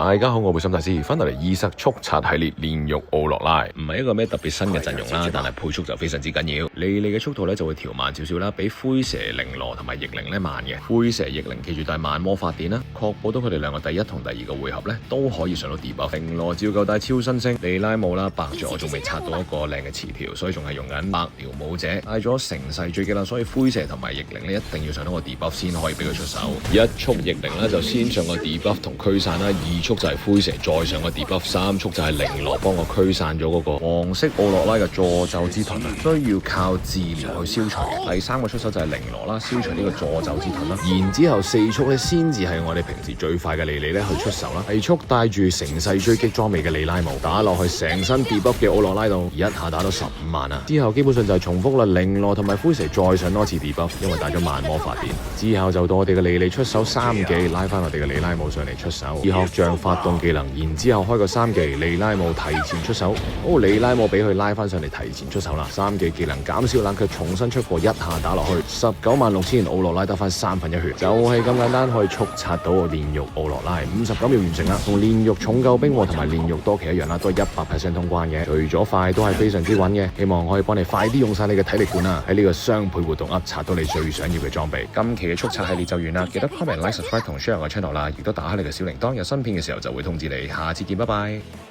大家好，我係心大師，翻到嚟醫室速刷系列煉獄奧洛拉，唔係一個咩特別新嘅陣容啦，但係配速就非常之緊要。莉莉嘅速度咧就會調慢少少啦，比灰蛇、綾羅同埋翼靈咧慢嘅。灰蛇、翼靈記住帶慢魔法典啦，確保到佢哋兩個第一同第二個回合咧都可以上到 debuff。綾羅照舊帶超新星，利拉姆啦，白咗我仲未刷到一個靚嘅詞條，所以仲係用緊白條武者，帶咗乘勢追擊啦，所以灰蛇同埋翼靈咧一定要上到個 debuff 先可以俾佢出手。一速翼靈咧就先上個 debuff 同驅散啦，二速就係灰蛇再上個 debuff， 三速就係綾羅幫我驅散咗嗰個黃色奧洛拉嘅詛咒之盾啊，需要靠治療去消除嘅。第三個出手就係綾羅啦，消除呢個詛咒之盾啦。然之後四速咧先至係我哋平時最快嘅莉莉咧去出手啦。第速帶住乘勢追擊裝備嘅利拉姆打落去成身 debuff 嘅奧洛拉度，一下打到15萬啊！之後基本上就係重複啦，綾羅同埋灰蛇再上多次 debuff， 因為帶咗慢魔法典。之後就到我哋嘅莉莉出手三技，拉翻我哋嘅利拉姆上嚟出手，以學像發動技能，然之後開個三技，利拉姆提前出手，利拉姆俾佢拉翻上嚟提前出手啦。三技技能減少冷卻，重新出貨，一下打落去196000，奧洛拉得翻3分1血，就係咁簡單可以速刷到煉獄奧洛拉，59秒完成啦。同煉獄重救冰和同埋煉獄多奇一樣啦，都係100% 通關嘅，除咗快都係非常之穩嘅。希望可以幫你快啲用晒你嘅體力罐啊，喺呢個雙倍活動刷到你最想要嘅裝備。今期嘅速刷系列就完啦，記得 comment、like、subscribe 同 share 我 channel 啦，亦都打開你嘅小鈴鐺，有新片嘅時候就會通知你。下次見，拜拜。